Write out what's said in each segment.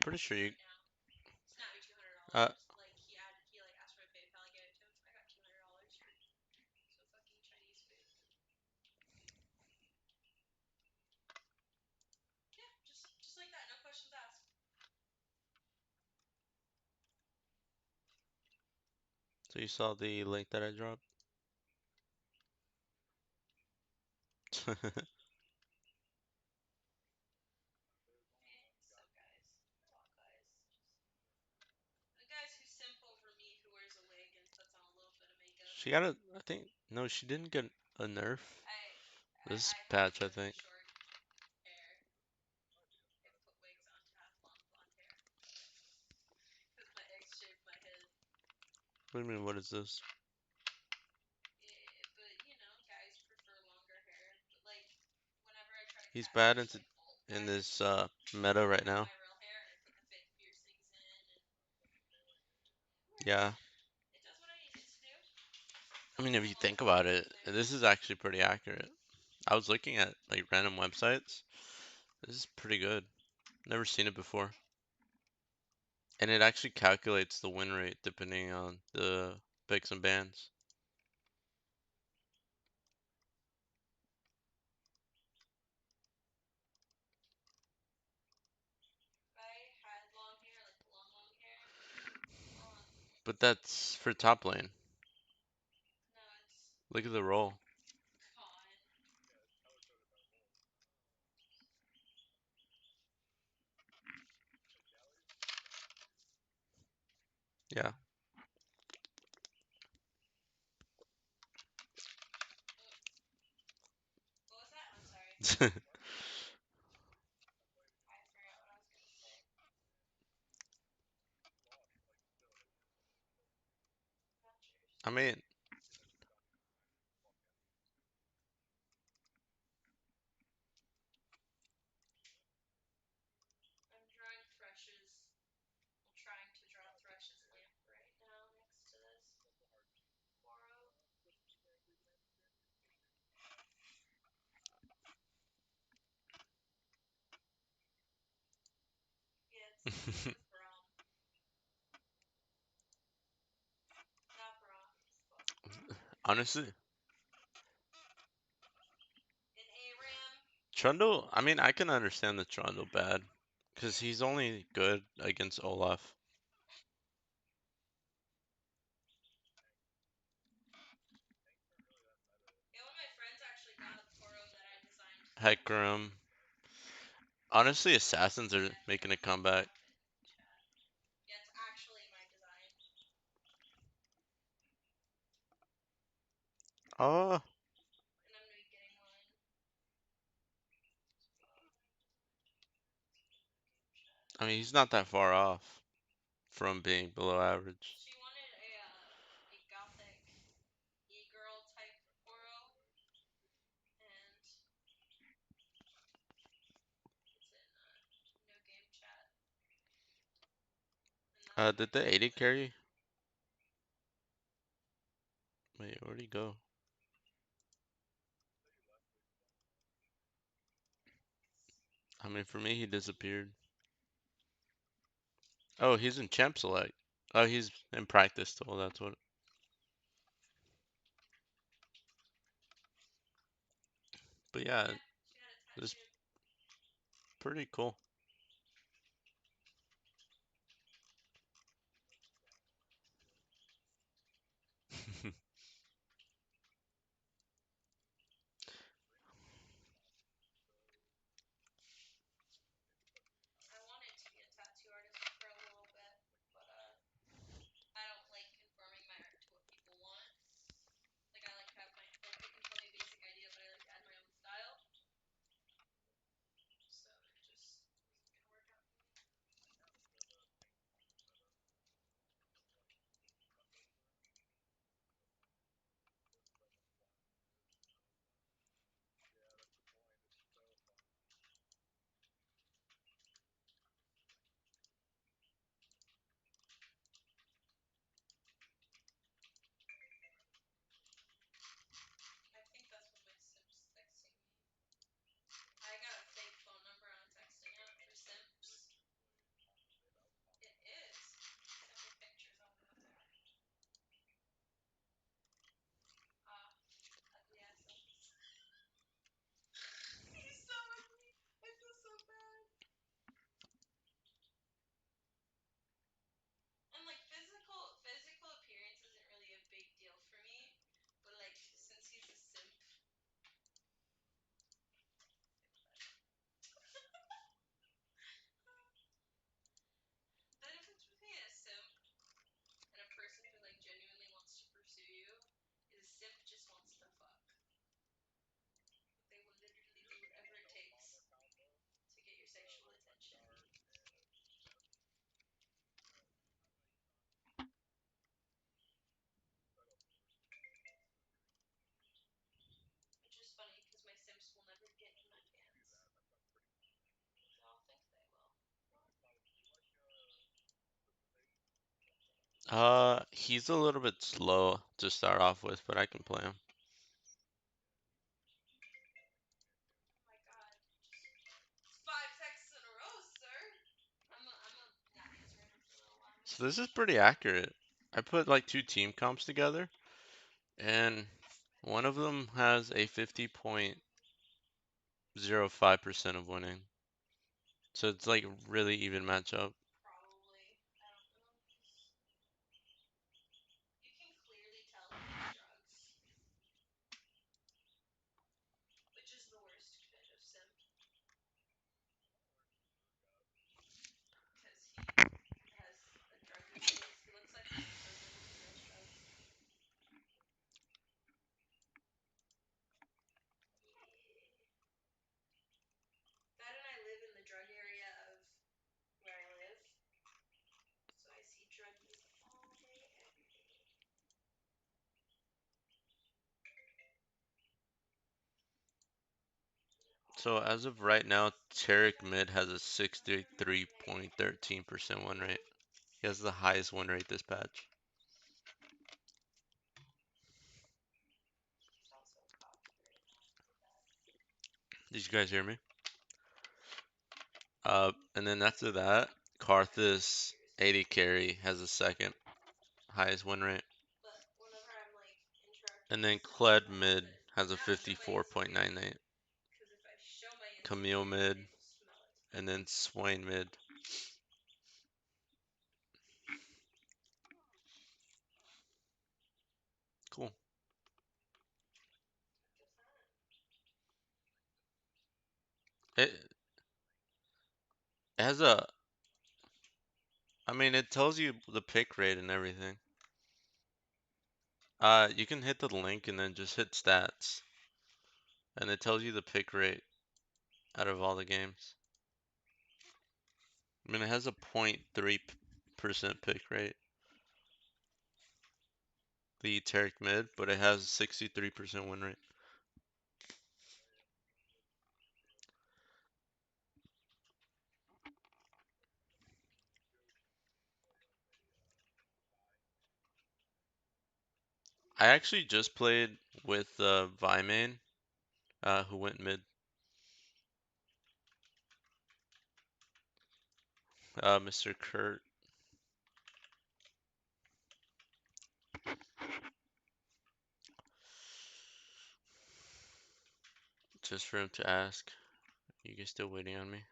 pretty sure you. Uh, so you saw the link that I dropped? She got a. I think no, she didn't get a nerf. This patch, I think. What do you mean? What is this? He's bad in this meta right now. Yeah. I mean, if you think about it, this is actually pretty accurate. I was looking at like random websites. This is pretty good. Never seen it before. And it actually calculates the win rate depending on the picks and bans. But that's for top lane. Look at the roll. Yeah. I mean, honestly, Trundle, I mean, I can understand the Trundle bad. Because he's only good against Olaf. Hecarim. Honestly, Assassins are making a comeback. Oh, I mean, he's not that far off from being below average. Did the 80 carry? Wait, where'd he go? I mean, for me, he disappeared. Oh, he's in Champ Select. Oh, he's in practice still. That's what. But yeah, it's pretty cool. He's a little bit slow to start off with, but I can play him. So this is pretty accurate. I put like two team comps together, and one of them has a 50.05% of winning. So it's like really even matchup. So as of right now, Tarek Mid has a 63.13% win rate. He has the highest win rate this patch. Did you guys hear me? And then after that, Karthus 80 carry has the second highest win rate. And then Kled Mid has a 54.98. Camille Mid, and then Swain Mid. Cool. It, it has a, I mean, it tells you the pick rate and everything. You can hit the link and then just hit stats, and it tells you the pick rate out of all the games. I mean, it has a 0.3% pick rate, the Tarek Mid, but it has a 63% win rate. I actually just played with Vimane, who went mid. Mr. Kurt. Just for him to ask. You guys still waiting on me?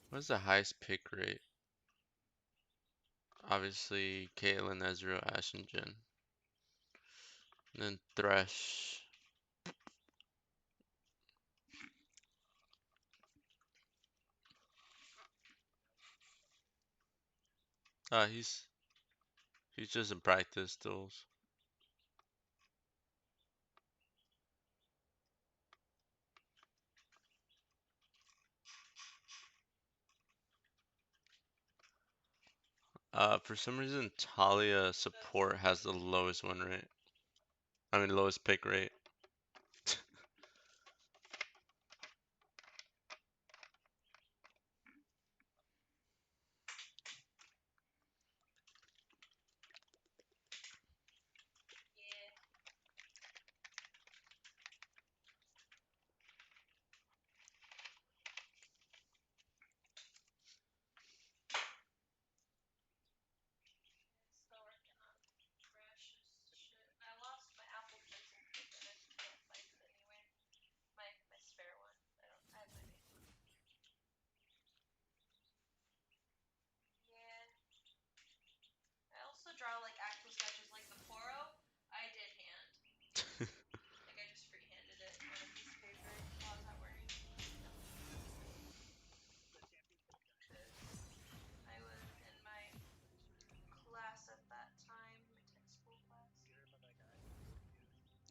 What's the highest pick rate? Obviously, Caitlyn, Ezreal, Ashe, and Jhin. And then Thresh. Uh, he's he's just in practice duels. For some reason, Talia support has the lowest win rate. I mean, lowest pick rate.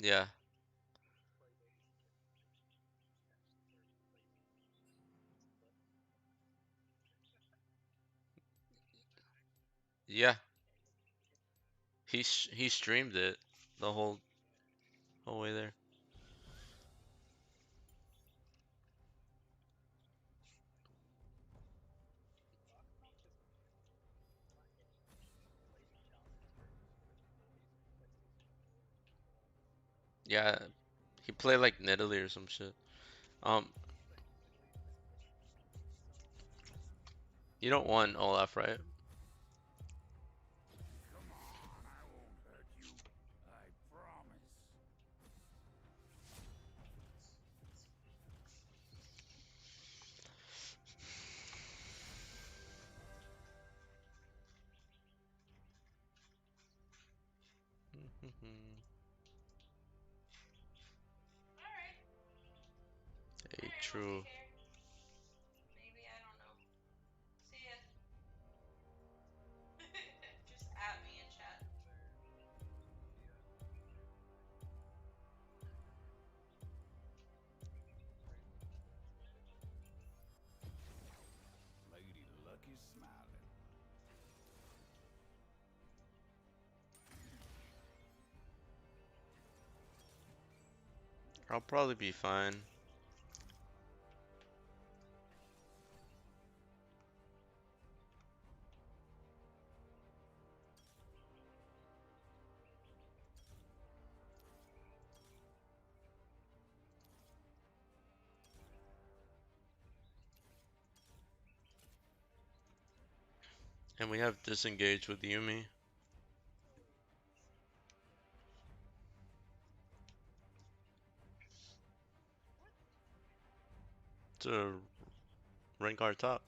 Yeah. Yeah. He streamed it the whole way there. Yeah, he played like Nidalee or some shit. Um, you don't want Olaf, right? Come on, I won't hurt you. I promise. Hey, true. Lady Luck is smiling. I'll probably be fine. And we have disengaged with Yumi. To rank our top.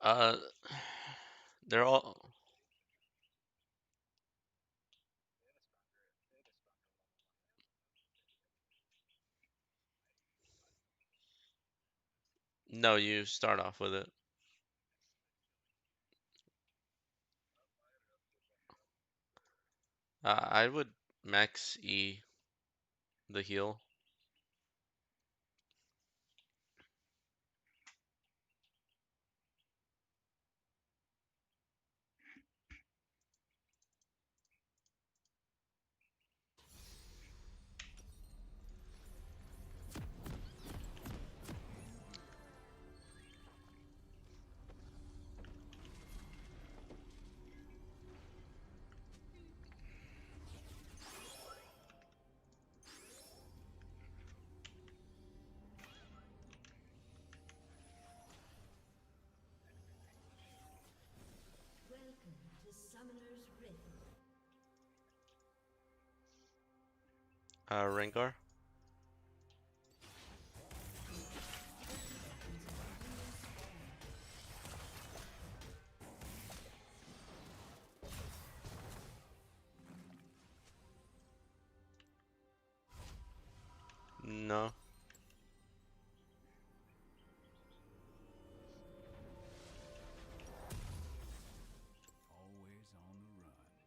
uh, they're all. No, you start off with it. I would max E the heal. Welcome to Summoner's Rift. Rengar. No. Always on the run.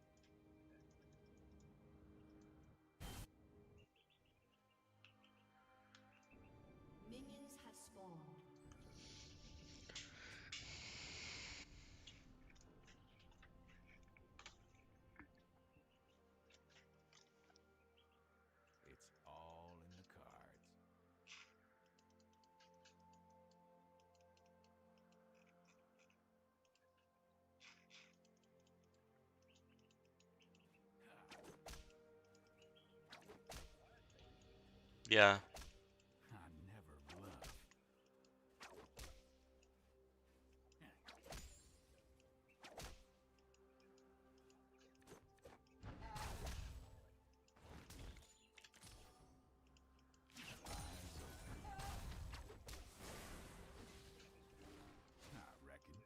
Yeah. I never bluff. I reckon.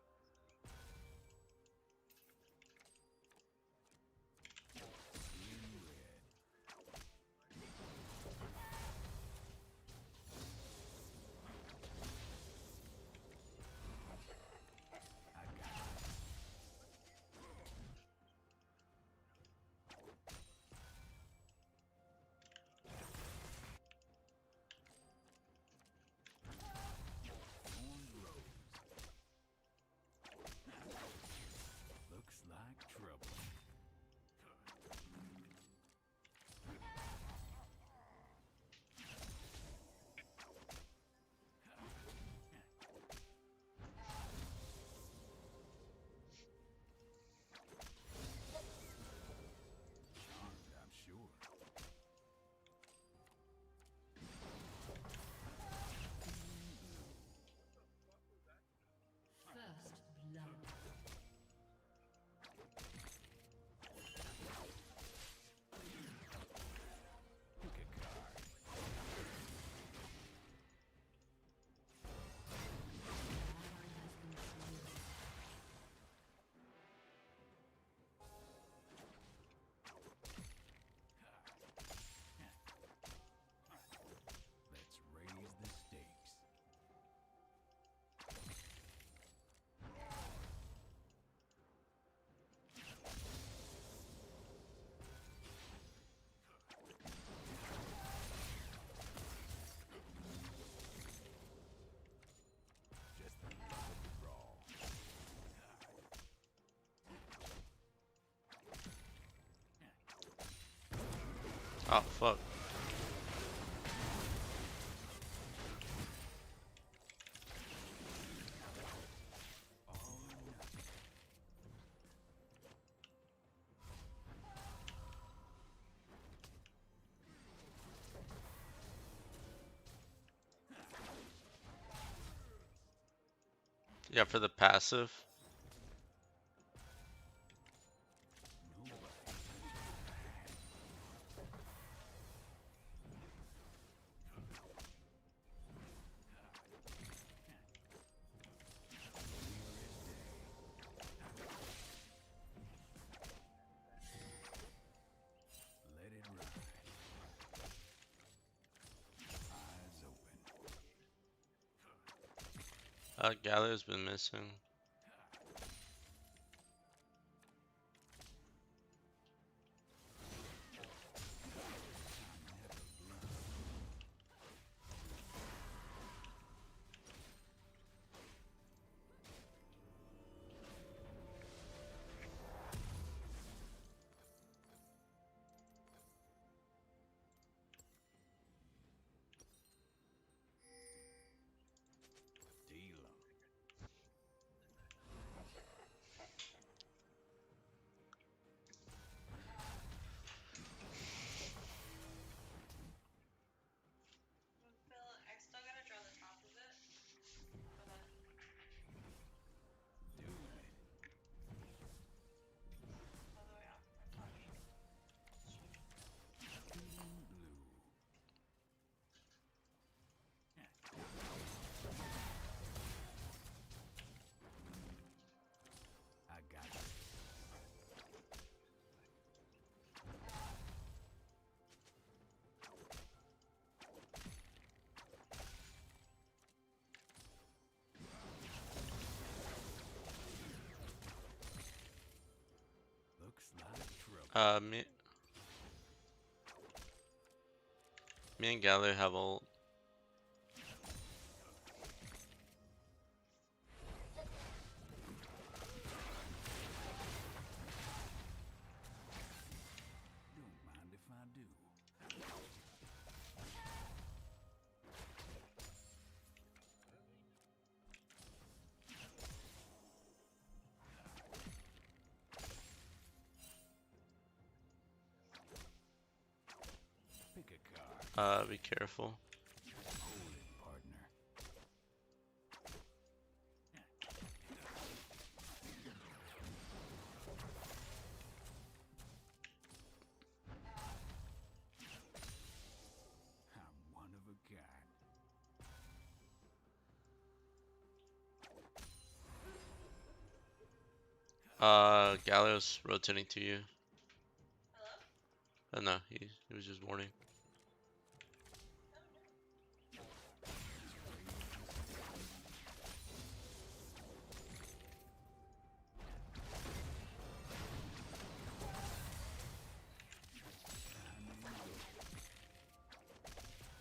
In red. I got it. Orange rose. Looks like trouble. Charmed, I'm sure. First blood. Pick a card. Let's raise the stakes. Just the luck of the draw. Oh fuck. All or nothing. Yeah, for the passive. Nobody. Let it ride. Eyes open. Galler's been missing. Deal 'em. I still gotta draw the top of it. Doing it. All the way up. I'm talking. Feeling blue. I got it. Looks like trouble. Me and Galler have ult. Don't mind if I do. Pick a card. Be careful. Hold it, partner. I'm one of a kind. Galio's rotating to you. Hello? Oh no, he was just warning.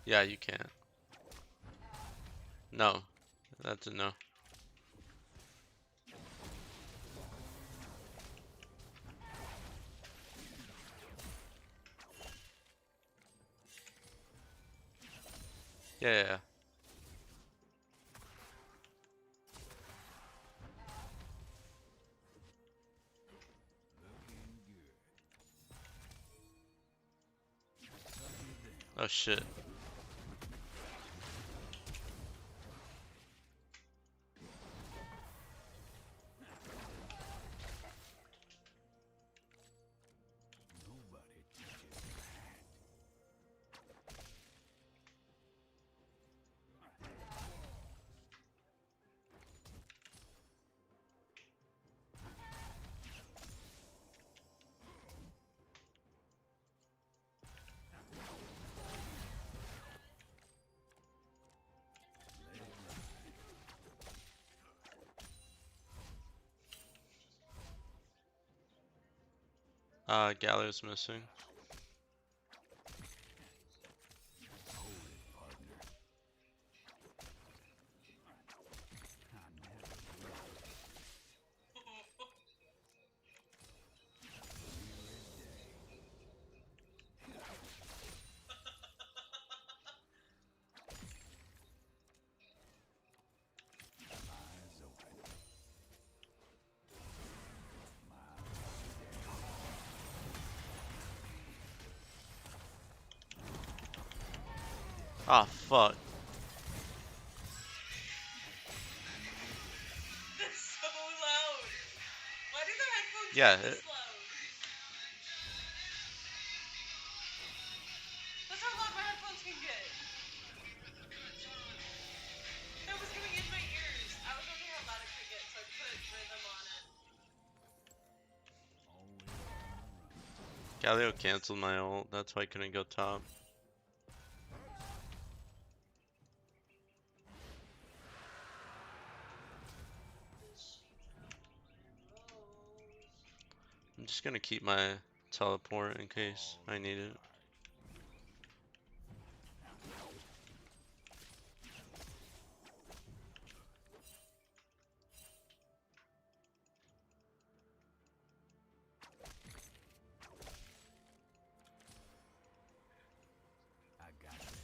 Yeah, you can't. No, that's a no. Yeah, yeah, yeah. Looking good. Suck it down. Oh shit. Nobody touches that. Let it ride. Galio's missing. Hold it, partner. I never will. Clear as day. Eyes open. Ah, fuck. That's so loud. Why do the headphones Yeah, get this loud? That's how loud my headphones can get. That was coming in my ears. I was wondering how loud it could get, so I put rhythm on it. Always on the run. Galio canceled my ult. That's why I couldn't go top. I'm just gonna keep my teleport in case I need it. I got this.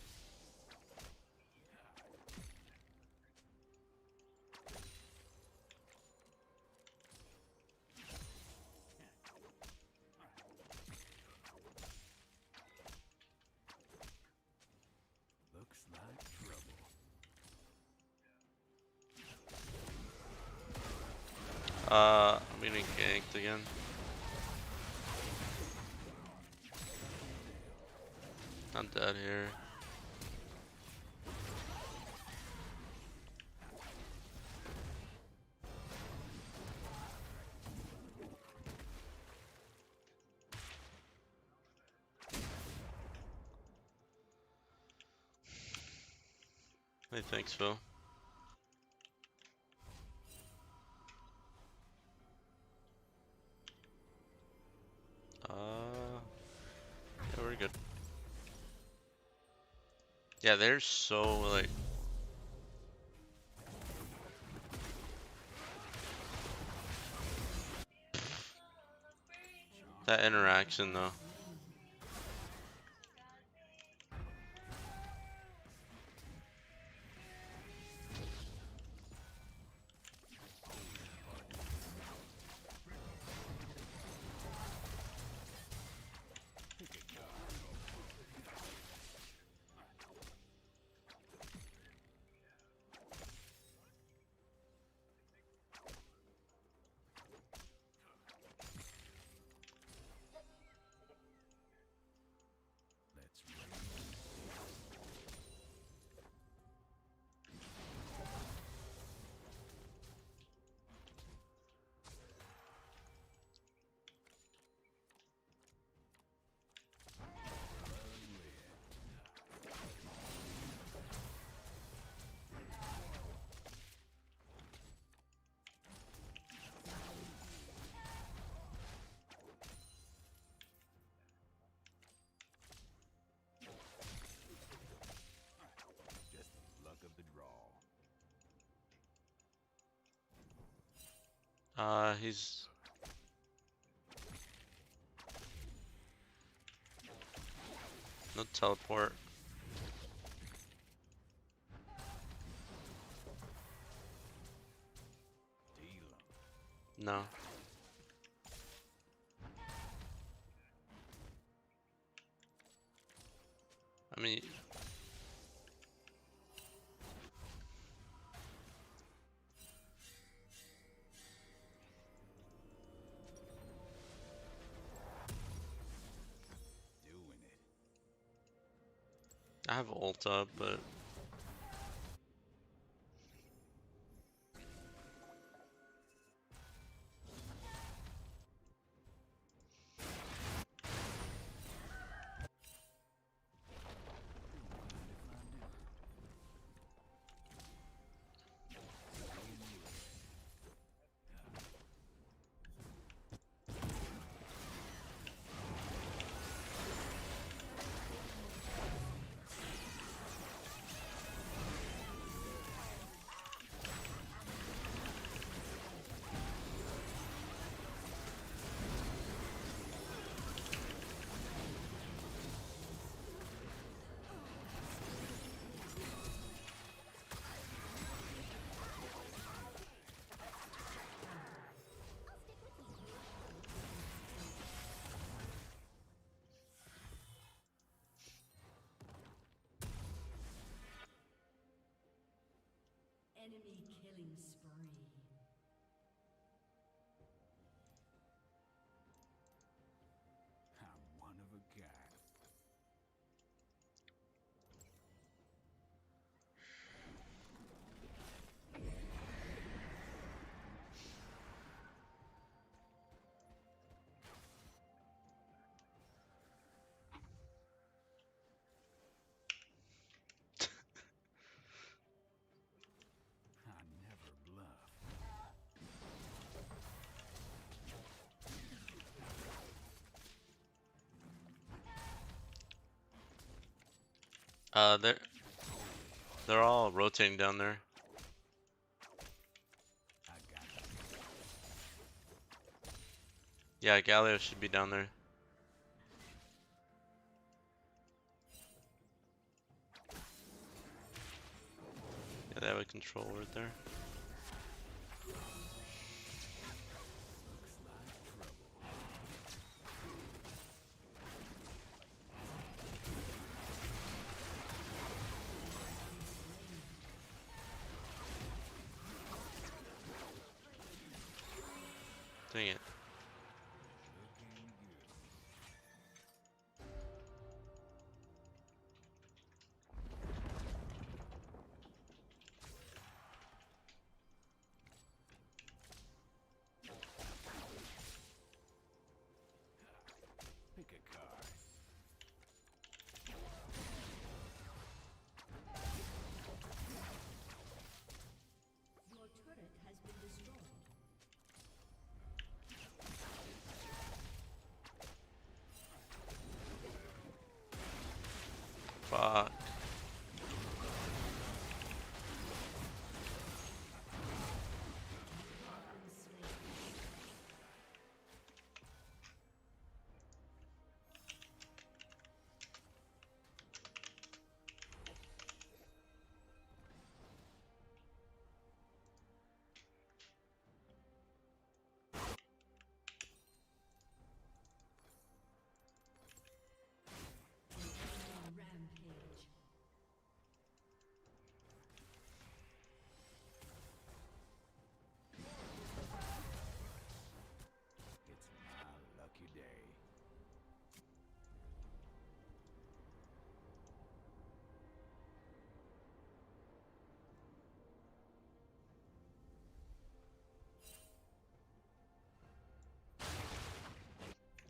Looks like trouble. I'm getting ganked again. I'm dead here. Hey, thanks, Phil. Yeah, we're good. Yeah, they're so like. That interaction though. He's no teleport. No. I mean, Doing it. I have ult up, but Enemy killing spree. I'm one of a kind. I never bluff. uh, they're all rotating down there. I got it. Yeah, Galio should be down there. Yeah, they have a control right there. Dang it. Looking good. Pick a card. Your turret has been destroyed. Fuck. Rampage. It's my lucky day.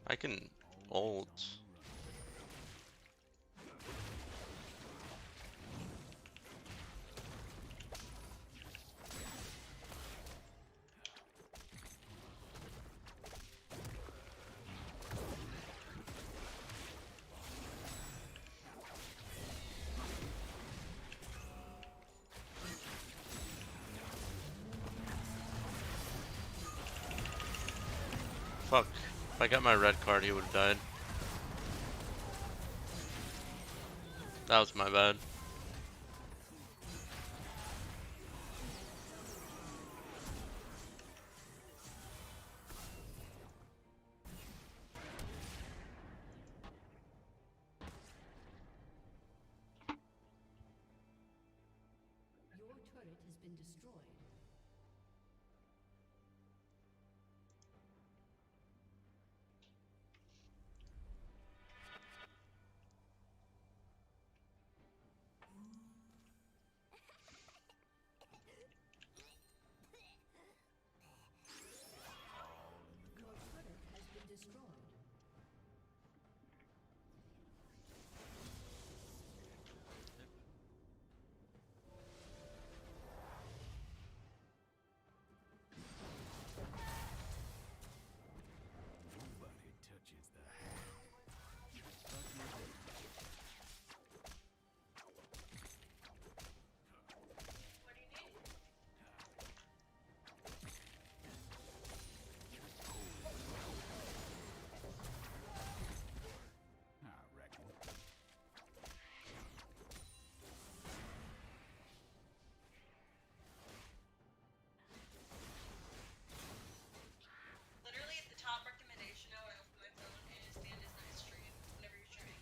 I can Always ult. on the run. Fuck. If I got my red card, he would have died. That was my bad. Your turret has been destroyed. Your turret has been destroyed. Nobody touches the hat. What do you need? I reckon. Literally, the top recommendation now when I open my phone is the end is night stream whenever you're streaming.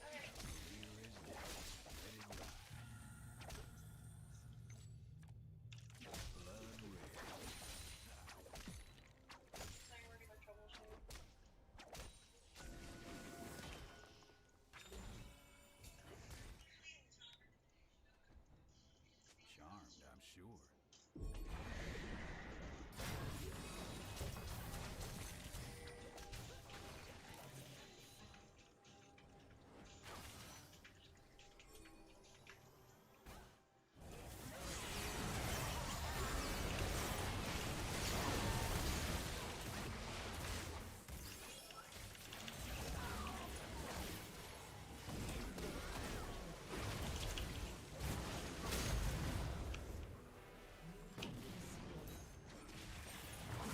Okay. Clear as day. Let it ride. Blood red. So you're working on troubleshooting. Charmed, I'm sure.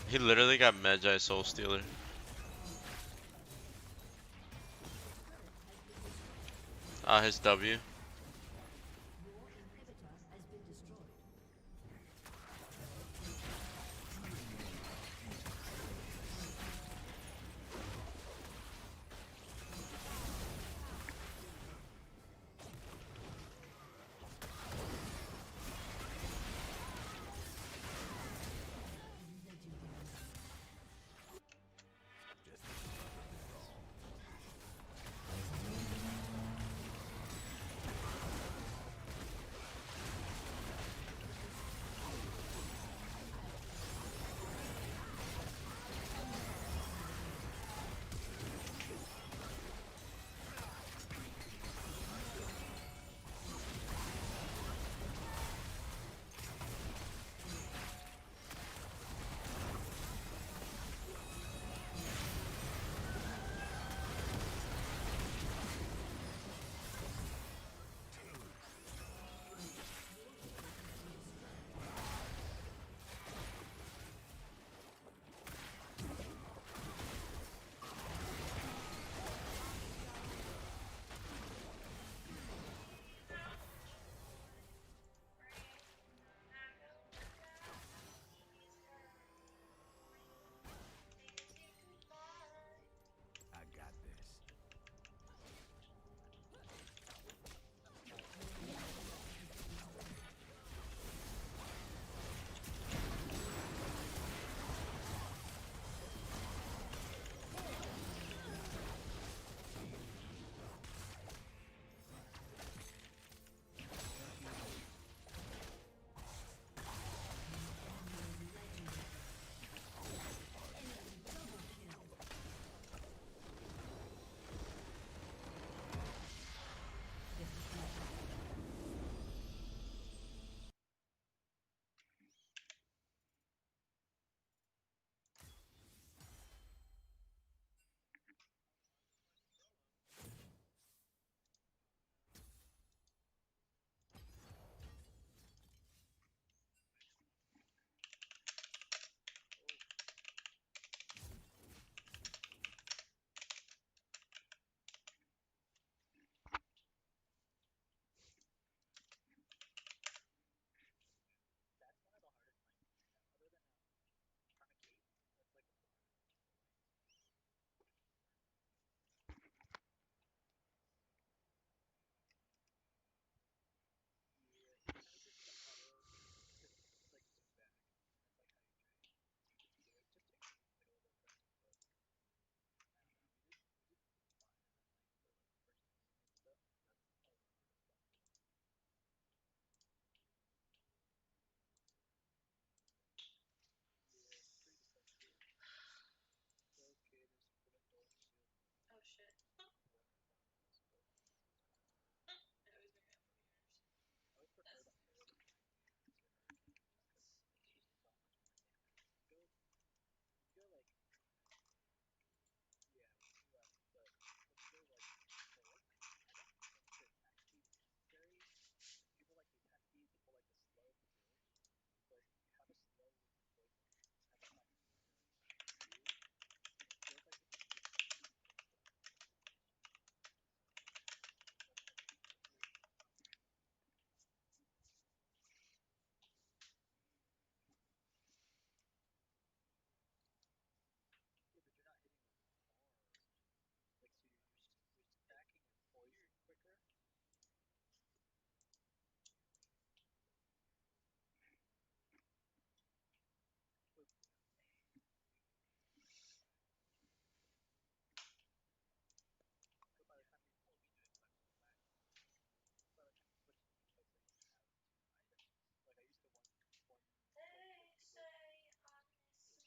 He literally got Magi Soul Stealer. His W. Your inhibitor has been destroyed. Just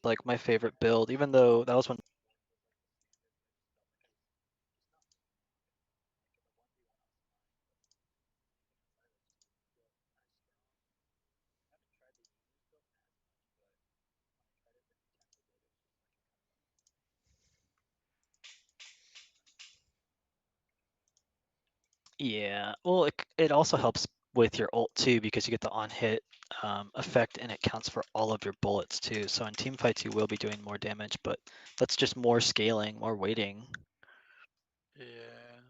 like my favorite build, even though that was when. Yeah, well, it also helps with your ult too because you get the on hit effect and it counts for all of your bullets too. So in team fights you will be doing more damage, but that's just more scaling, more waiting. Yeah.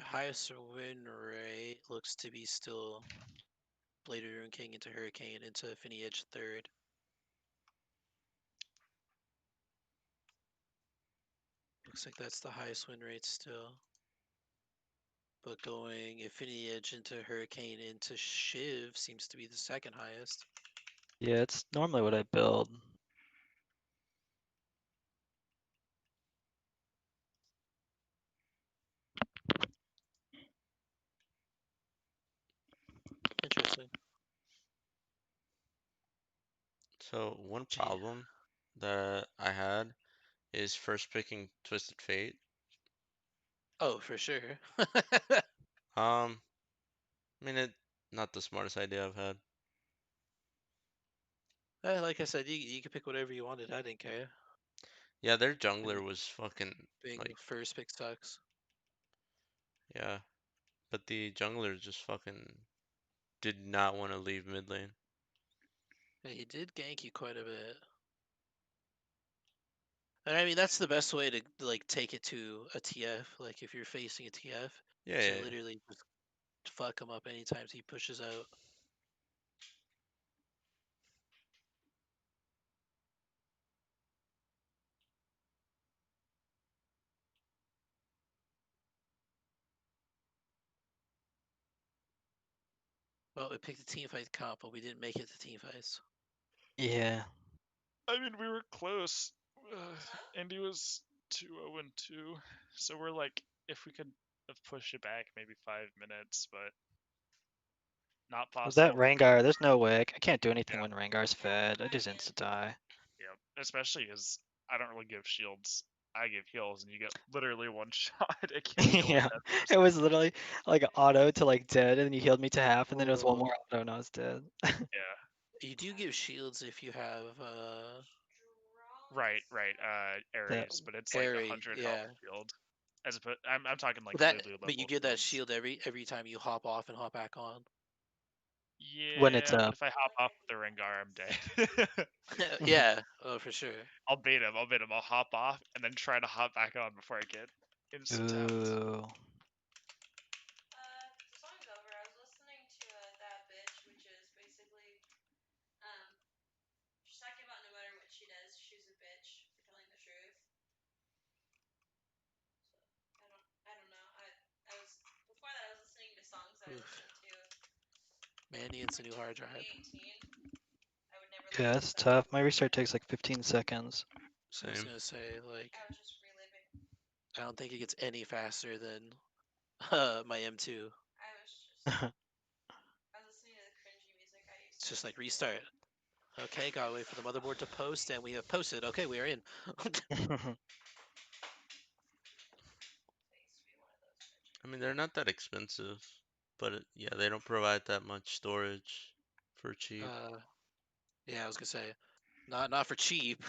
Highest win rate looks to be still Bladed Rune King into Hurricane into Finny Edge third. Looks like that's the highest win rate still. But going Infinity Edge into Hurricane into Shiv seems to be the second highest. Yeah, it's normally what I build. Interesting. So one Gee. problem that I had is first picking Twisted Fate. Oh, for sure. I mean it not the smartest idea I've had. Like I said, you could pick whatever you wanted. I didn't care. Yeah, their jungler was fucking Being like first pick sucks. yeah, but the jungler just fucking did not want to leave mid lane. Yeah, he did gank you quite a bit. And I mean, that's the best way to like take it to a TF. Like if you're facing a TF, Yeah, to yeah. literally just fuck him up anytime he pushes out. Well, we picked the team fight comp, but we didn't make it to team fights. Yeah. I mean, we were close. Andy was 2-0-2, so we're like, if we could have pushed it back maybe 5 minutes, but not With that possible. Rengar, there's no way. I can't do anything Yeah. when Rengar's fed. I just insta die. Yeah, especially because I don't really give shields. I give heals, and you get literally one shot. It can't kill me Yeah, that it person. was literally like auto to like dead, and then you healed me to half, and then it was one Ooh. more auto, and I was dead. Yeah, You do give shields if you have right. That Ares, but it's like Airy, 100 health yeah. shield. As I'm talking like That, literally but you level get that shields. shield every time you hop off and hop back on. when it's Yeah, but if I hop off the Rengar, I'm dead. Yeah, oh for sure. I'll bait him. I'll hop off and then try to hop back on before I get instant tapped. Ooh. The song's over. I was listening to That Bitch, which is basically, she's talking about no matter what she does, she's a bitch for telling the truth. So, I don't know. Before that, I was listening to songs that I Oof. listened to Manny needs a new hard drive. 2018. I would never Yeah, listen it's to that. tough. My restart takes like 15 seconds. I was Same. gonna say, like, I was just reliving. I don't think it gets any faster than my M2. I was listening to the cringy music I used It's to just like listen to. restart. Okay, gotta wait for the motherboard to post, and we have posted. Okay, we are in. I used to be one of those bitches. I mean they're not that expensive, but yeah, they don't provide that much storage for cheap. Yeah, I was gonna say, not for cheap.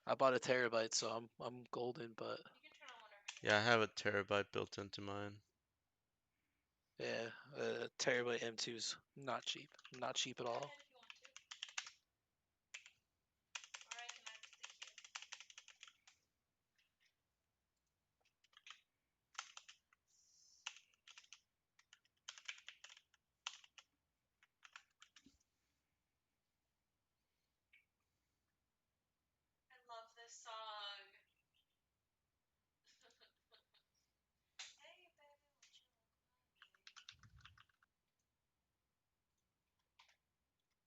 I bought a terabyte, so I'm golden. But You can turn on whatever you Yeah, I have a terabyte built into mine. yeah, terabyte M2's not cheap. Not cheap at Go all. ahead if you want to. Or I can add to the queue. I love this song. Hey baby, would you like my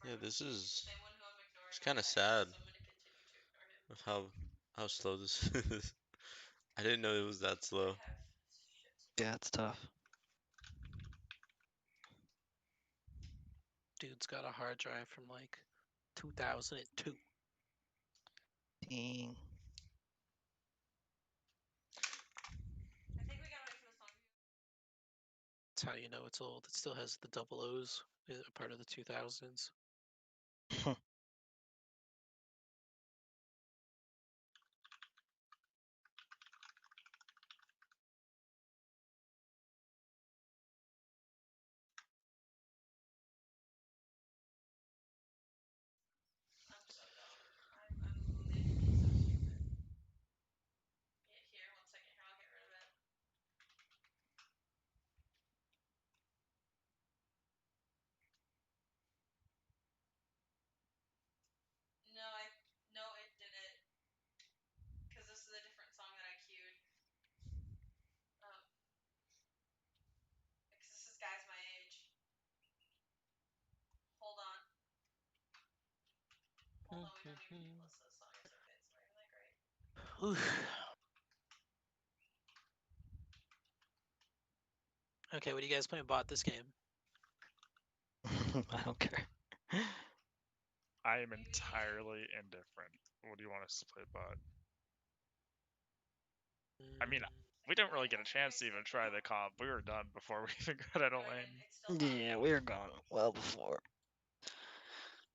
Yeah, this is Same one who I'm ignoring. it's kind of okay, sad So I'm gonna continue to ignore him. of how slow this is. I didn't know it was that slow. I have shit. Yeah, it's tough. Dude's got a hard drive from like 2002. Dang. I think we gotta wait for the song. That's how you know it's old. It still has the double O's, a part of the 2000s. I'm so dumb. I'm literally so stupid. Yeah, here, 1 second. Here, I'll get rid of it. No, it didn't. Because this is a different song that I queued. Because this is guys my age. Hold on. Hold on, we don't even need to listen to the song. It's okay, it's not even that great. Okay, what do you guys playing bot this game? I don't care. I am entirely indifferent. What do you want us to play bot? I mean, we didn't really get a chance to even try the comp. We were done before we even got out of lane. It's still not Yeah, we were gone well before.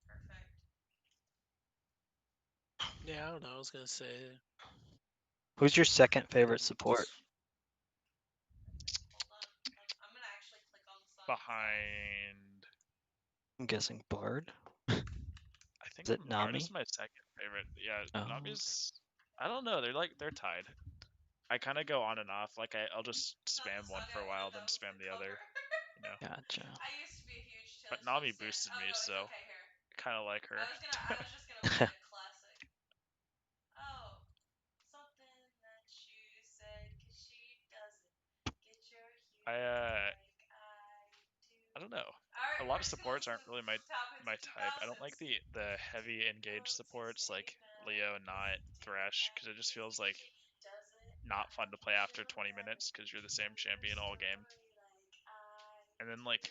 perfect. Yeah, I don't know. I was gonna say Who's your second favorite support? Hold on. I'm gonna actually click on the song. Behind, I'm guessing Bard. I think Is it Bard Nami? is my second favorite. Yeah, Oh. Nami's. I don't know. They're tied. I kind of go on and off. Like I'll just spam one for a while, then spam the other. You know. Gotcha. I used to be a huge Taylor But Nami Swift stan. boosted Oh me, no, it's so okay here. kind of like her. I was just gonna play a classic. Oh, something that you said, 'cause she doesn't get your humor I like I do. I don't know. Alright, A lot we're of just gonna supports listen aren't to really the top hits my of type. I don't 2000s. like the heavy engaged supports like Leo and not Thresh because it just feels like not fun to play after 20 minutes because you're the same champion all game. And then like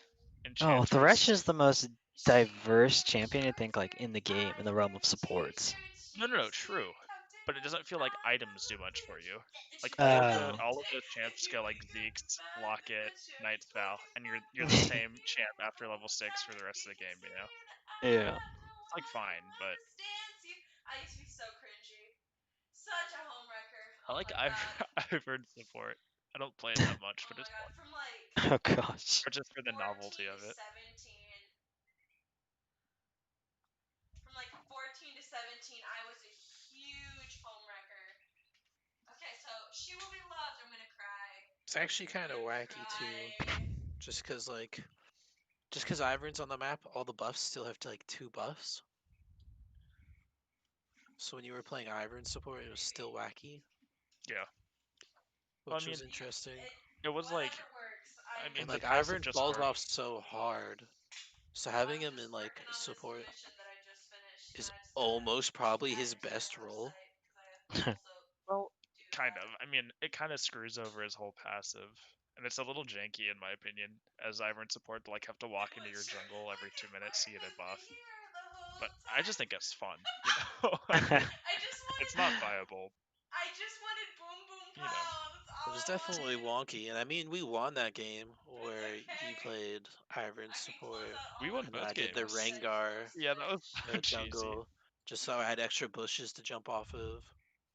Oh, Thresh Enchantress. is the most diverse champion I think like in the game in the realm of supports. No, true. But it doesn't feel like items do much for you. Like Oh. all of those champs go like Zeke's, Locket, Knight's Vow, and you're the same champ after level 6 for the rest of the game, you know? Yeah. It's like fine, but I used to be so cringy. Such a homewrecker. I Oh like my god. Ivern support. I don't play it that much, Oh but my it's god. fun. From like Oh gosh. Or just for the 14 novelty to of it. 17. From like 14 to 17, I was a huge homewrecker. Okay, so she will be loved. I'm gonna cry. it's actually kind of wacky too. Just cause Ivern's on the map, all the buffs still have to like 2 buffs. So when you were playing Ivern support, it was still wacky. Yeah. Which Well, I mean, was interesting. it was like, I mean, And the like passive Ivern just falls hard. off so hard. So having him in like support is almost probably his best role. Well, kind of. I mean, it kind of screws over his whole passive. And it's a little janky, in my opinion, as Ivern support to like have to walk into your jungle every 2 minutes to get a buff. But I just think it's fun, you know? I mean, it's not viable. I just wanted boom boom pow. You know. That's all It was I definitely wanted. wonky, and I mean we won that game where you played Ivern I can support, close out We all won my and both I did the games. Rengar Yeah, that was cheesy. jungle, just so I had extra bushes to jump off of.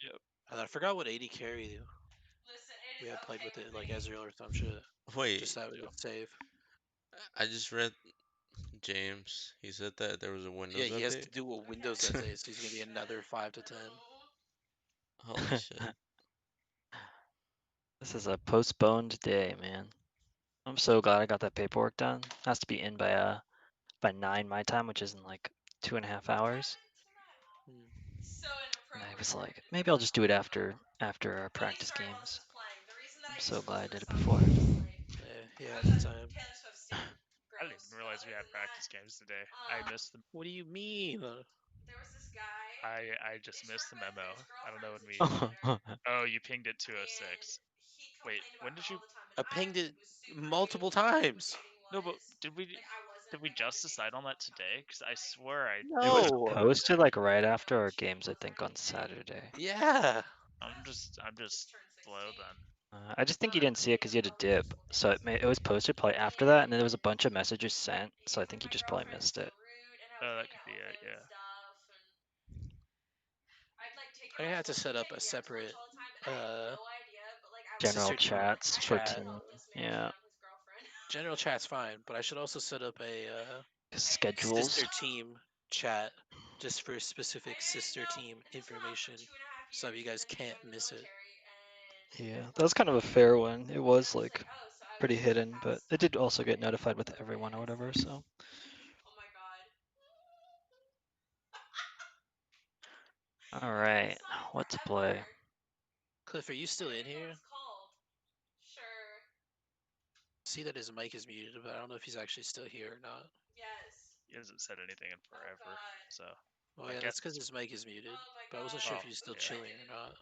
Yep. And I forgot what AD carry Listen, we had played with it, like me. Ezreal or some shit. Wait, Just that we would save. I just read James. He said that there was a Yeah, Windows he has update. to do a Windows update, so he's gonna be another 5 to 10. Holy shit. This is a postponed day, man. I'm so glad I got that paperwork done. Has to be in by 9 my time, which is in like 2.5 hours. So And I inappropriate. was like, maybe I'll just do it after our practice Sorry, while games. this is playing. The reason that I'm I so just glad I listened did to it this song before. religiously. Yeah, I at was the a time. Taylor Swift stan I didn't even realize we had practice games today. I missed them. What do you mean? There was this guy. I just his missed the girlfriend- memo. his I don't know girlfriend when was a we. cheerleader, Oh, you pinged it and 206. he Wait, complained when about did it you? all the time. I And pinged it was super multiple new, and times. No, but was, did we? like, I wasn't, Did we like, on just your games decide for on a that long time, today? Because I like, swear I. It was No. posted like right after our games, I think, on Saturday. Yeah. I'm just turned slow 16. then. I just think you didn't see it because you had a dip. So it was posted probably after that, and then there was a bunch of messages sent. So I think you just probably missed it. Oh, that could be it. Yeah. I'd like take I him had to out set up a swimming, separate all the time, and I had no idea, but like I was General sister team chats for chat. team. Yeah. on his girlfriend. General chat's fine, but I should also set up a Schedules. sister team chat just for specific sister team information, so you guys can't miss it. Yeah, that was kind of a fair one. It was like pretty hidden, but it did also get notified with everyone or whatever. So Oh my god. all right, what to play? Cliff, are you still in here? Sure. See that his mic is muted, but I don't know if he's actually still here or not. Yes. He hasn't said anything in forever. God. So. Oh I yeah, guess that's because his mic is muted. Oh my But I wasn't sure if Oh, he was still yeah. chilling or not.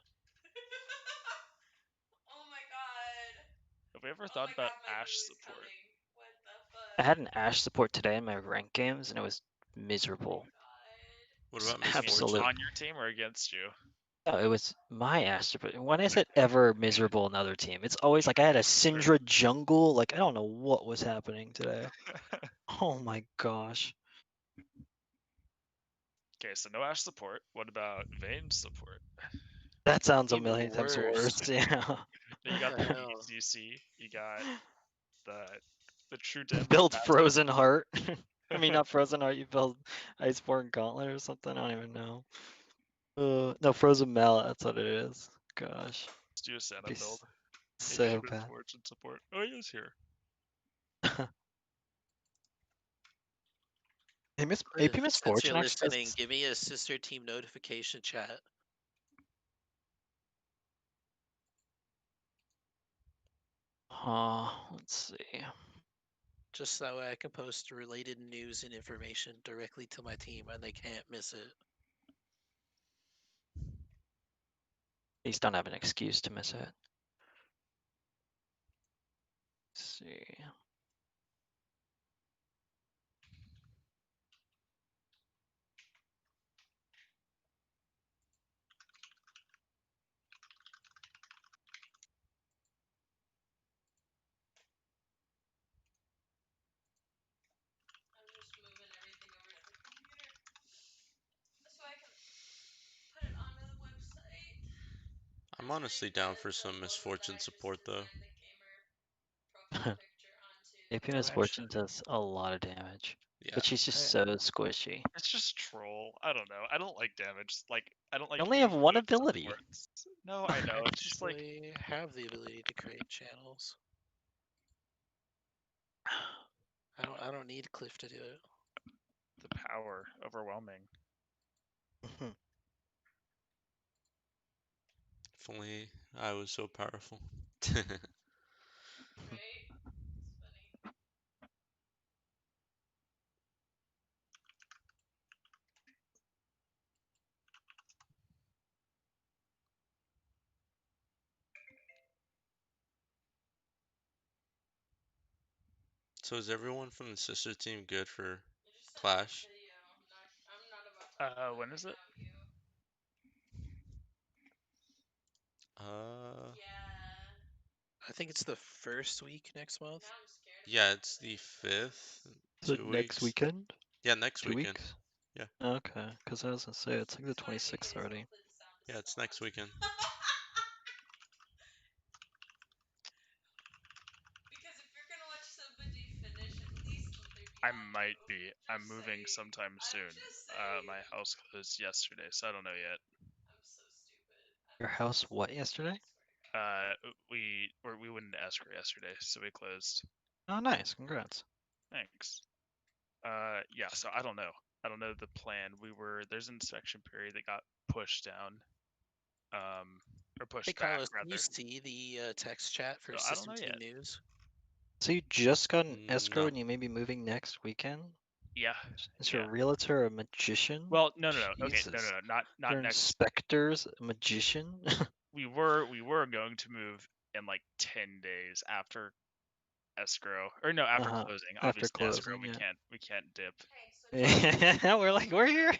Oh my god. Have we ever Oh thought my about god, my Ash boo is support? coming. What the fuck? I had an Ash support today in my rank games, and it was miserable. What Just about Miss You mean absolute. Fortune? on your team or against you? No, it was my Ash support. When I said ever miserable another team, it's always like I had a Syndra jungle. Like I don't know what was happening today. Oh my gosh. Okay, so no Ash support. What about Vayne support? That sounds a Even million times worse. worse. Yeah. You got the the hell? ZC. You got the True Dim. Build That's Frozen Heart. I mean, not Frozen Heart. You build Iceborne Gauntlet or something. I don't even know. No, Frozen Mallet. That's what it is. Gosh, Let's do a Santa be build. so AP bad. Fortune support. Oh, he is here. AP Cliff, since Misfortune you're actually listening, has. give me a sister team notification chat. Let's see. Just that way I can post related news and information directly to my team and they can't miss it. At least don't have an excuse to miss it. Let's see. I'm just moving everything over to the computer so I can put it onto the website. I'm honestly down for some Miss Fortune support though. AP I'm Misfortune actually- does a lot of damage, Yeah. but she's just so squishy. It's just troll. I don't know. I don't like damage. Like I don't like. You only have one good ability. supports. No, I know. It's just like actually have the ability to create channels. I don't need Cliff to do it. the power overwhelming. If only I was so powerful. Right? It's funny. So is everyone from the sister team good for You just sent Clash? me a video. I'm not about to look at When it is it? without you. Yeah. I think it's the first week next month. Now I'm scared. Yeah, it's the 5th. Is it 2 next weeks. weekend? Yeah, next 2 weekend. weeks? Yeah. Okay, because I was gonna say it's like the This might be 26th his, already. hopefully the sound Yeah, is it's still next on. weekend. Because if you're gonna watch somebody finish, at least let there be I audio. might be. I'm Just moving saying. sometime I'm soon. just saying. My house closed yesterday, so I don't know yet. I'm so stupid. Your house what yesterday? We went into escrow yesterday, so we closed. Oh, nice. Congrats. Thanks. Yeah. So I don't know. I don't know the plan. There's an inspection period that got pushed down. Or pushed Hey back Carlos, can rather. you see the text chat for So I don't System know Team yet. News? So you just got an escrow No. and you may be moving next weekend? Yeah. Is Yeah. your realtor a magician? Well, no. Okay, no, Jesus. not Your next. inspector's a magician? We were going to move in like 10 days after escrow, or no, after Uh-huh, closing. after Obviously, escrow closing, yeah. we can't dip. Okay, so Yeah, we're like, we're here.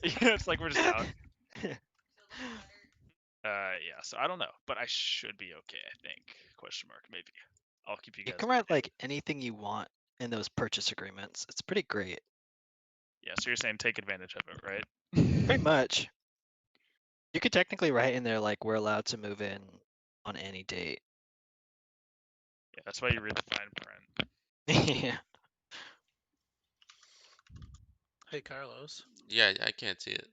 Yeah, it's like we're just out. feel the better. Yeah. So I don't know, but I should be okay. I think. Question mark. Maybe. I'll keep you You guys. can write like anything you want in those purchase agreements. It's pretty great. Yeah. So you're saying take advantage of it, right? Pretty much. You could technically write in there like we're allowed to move in on any date. Yeah. That's why you read the fine print. Yeah. Hey, Carlos. Yeah, I can't see it.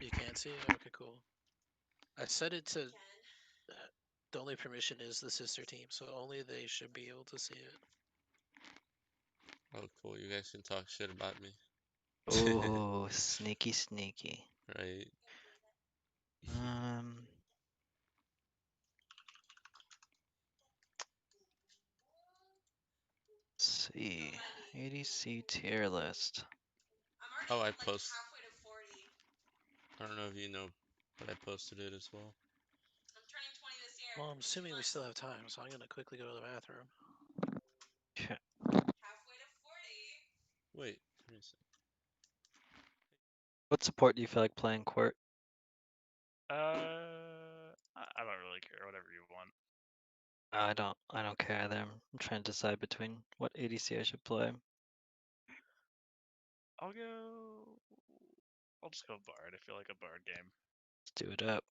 You can't see it? Okay, cool. I set it to. The only permission is the sister team, so only they should be able to see it. Oh, cool. You guys can talk shit about me. Oh, sneaky, sneaky. Right. Um, let's see. ADC tier list. Oh, I post. I don't know if you know, but I posted it as well. I'm turning 20 this year. Well, I'm assuming we still have time, so I'm gonna quickly go to the bathroom. Halfway to 40. Wait, give me a sec. What support do you feel like playing, Court? I don't really care. Whatever you want. I don't care either. I'm trying to decide between what ADC I should play. I'll just go Bard. I feel like a Bard game. Let's do it up.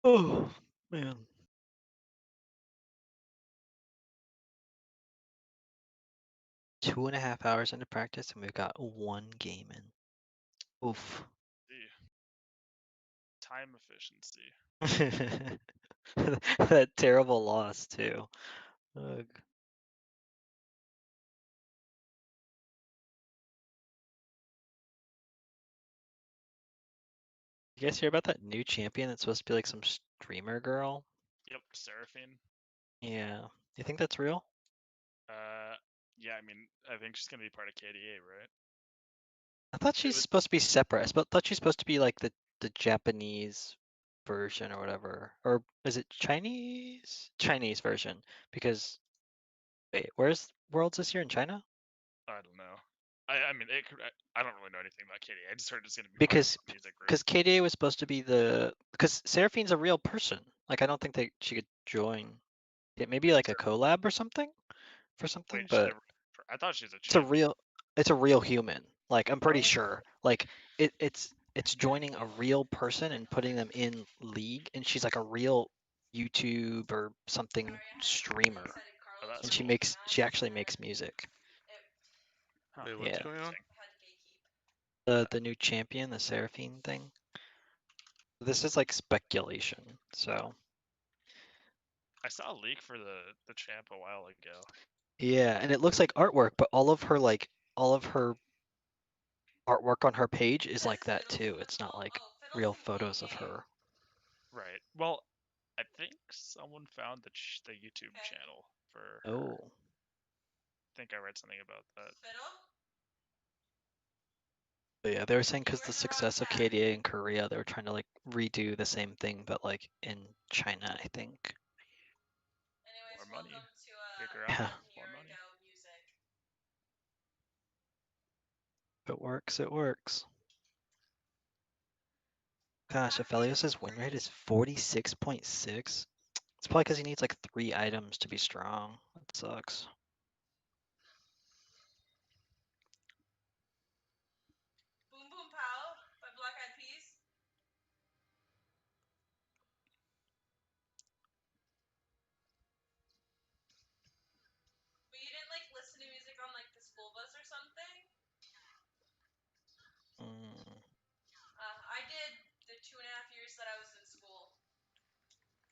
Oh, man. Two and a half hours into practice, and we've got one game in. Oof. Time efficiency. That terrible loss, too. Ugh. You guys hear about that new champion that's supposed to be like some streamer girl? Yep, Seraphine. Yeah. You think that's real? Yeah. I mean, I think she's gonna be part of KDA, right? I thought she's supposed to be separate. Thought she's supposed to be like the Japanese version or whatever. Or is it Chinese? Chinese version. Because wait, where's Worlds this year in China? I don't know. I mean, it could, I don't really know anything about KDA. I just heard it's gonna be Because part of the music group. because KDA was supposed to be because Seraphine's a real person. Like I don't think that she could join it. Maybe like a collab or something for something, Wait, but I thought she was a it's a champion. real human. Like I'm pretty Oh. sure. Like it's joining a real person and putting them in league, and she's like a real YouTube or something streamer, Oh, that's and cool. she actually makes music. Huh. Wait, what's Yeah. going on? The new champion, the Seraphine thing. This is like speculation, so I saw a leak for the champ a while ago. yeah, and it looks like artwork, but all of her artwork on her page is like that too. It's not like real photos of her. Right. Well, I think someone found the YouTube channel for her. Oh. I think I read something about that. But yeah, they were saying because the success of KDA in Korea, they were trying to like redo the same thing, but like in China, I think. More money. Kick her Yeah. out. More money. If it works, it works. Gosh, Aphelios' win rate is 46.6. It's probably because he needs like 3 items to be strong. That sucks. Boom Boom Pow by Black Eyed Peas. But you didn't like listen to music on like the school bus or something? Mm. I did the 2.5 years that I was in school.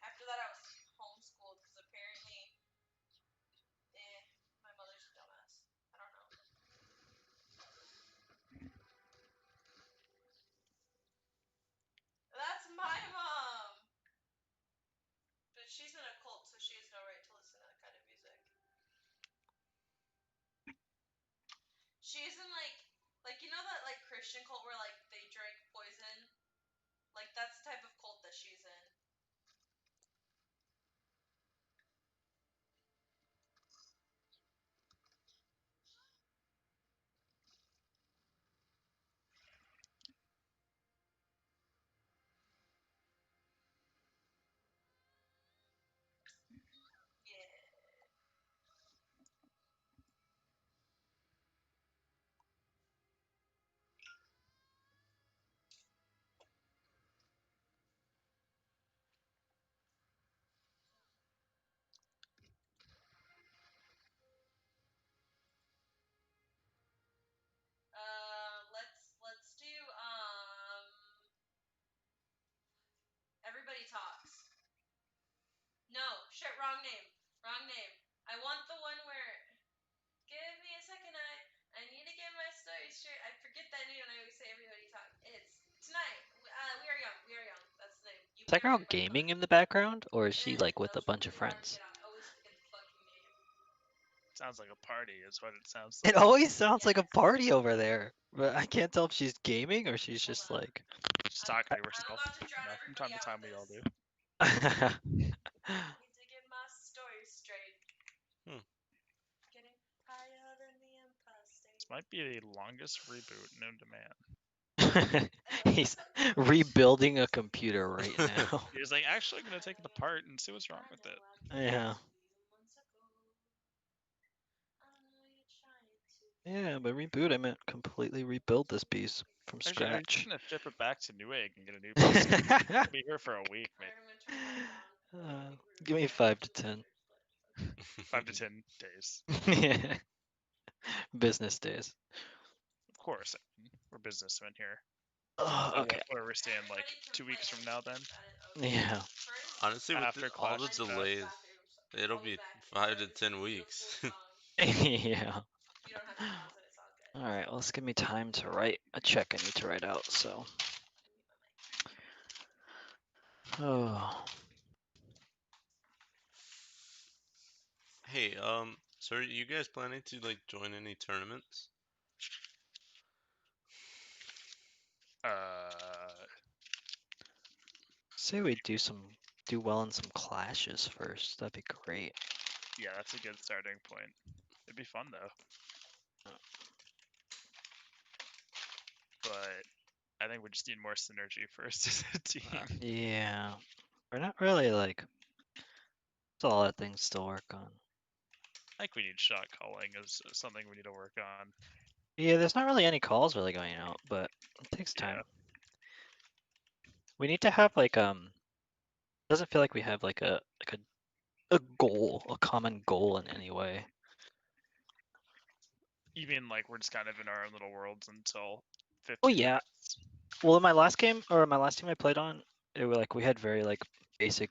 After that, I was homeschooled because apparently, my mother's a dumbass. I don't know. That's my mom. But she's in a cult, so she has no right to listen to that kind of music. She's in like you know that like Christian cult where like they drink poison? Like that's the type of cult that she's in. Yeah. Let's do Everybody Talks. No, shit, wrong name. Wrong name. I want the one where give me a second, I need to get my story straight. I forget that name and I always say Everybody Talk. It's Tonight. We Are Young. We Are Young. That's the name. You Is that Better girl Get My gaming Phone. in the background, or is It she is. like with That a was bunch of really hard to friends? get out. I always forget the fucking name. Sounds like a party is what it sounds It like. always sounds like a Yes. party over there, but I can't tell if she's gaming or she's Hold just on. like. She's I'm talking to I'm herself. about to drown You know, from everybody time to out time with we all this. do. Need to get my story straight. Getting higher than the Empire State. This might be the longest reboot known to man. He's rebuilding a computer right now. He was like, actually, I'm gonna take it apart and see what's wrong with it. Yeah. Yeah, but reboot, I meant completely rebuild this piece from Actually, no, he's just scratch. gonna ship it back to Newegg and get a new piece. It'll be here for a week, maybe. Give me 5 to 10. 5 to 10 days. Yeah. Business days. Of course, we're businessmen here. Oh, okay. What are we staying like 2 weeks from now then? Yeah. Honestly, with After all the Clash of Clans. delays, it'll be 5 to 10 weeks. Yeah. You don't have to pause it. It's all good. All right, well, let's give me time to write a check I need to write out, so. Oh. Hey, so are you guys planning to like join any tournaments? Say we do well in some clashes first. That'd be great. Yeah, that's a good starting point. It'd be fun though. But I think we just need more synergy first as a team. Yeah. We're not really like. There's a lot of things to work on. I think we need shot calling as something we need to work on. Yeah, there's not really any calls really going out, but it takes time. Yeah. We need to have like doesn't feel like we have like a goal, a common goal in any way. Even like we're just kind of in our own little worlds until 15 Oh yeah. minutes. Well, in my last game or my last team I played on, it were like we had very like basic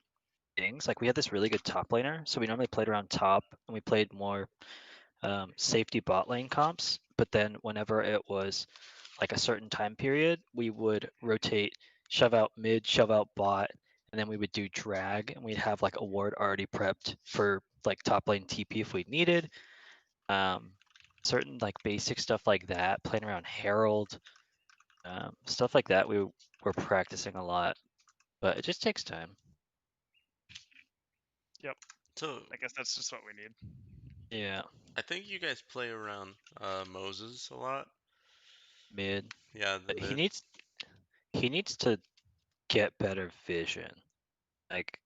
things. Like we had this really good top laner, so we normally played around top, and we played more safety bot lane comps. But then whenever it was like a certain time period, we would rotate, shove out mid, shove out bot, and then we would do drag, and we'd have like a ward already prepped for like top lane TP if we needed. Certain like basic stuff like that, playing around Herald, stuff like that. We were practicing a lot, but it just takes time. Yep. So I guess that's just what we need. Yeah. I think you guys play around Moses a lot. mid. Yeah, the But mid. he needs to get better vision. Like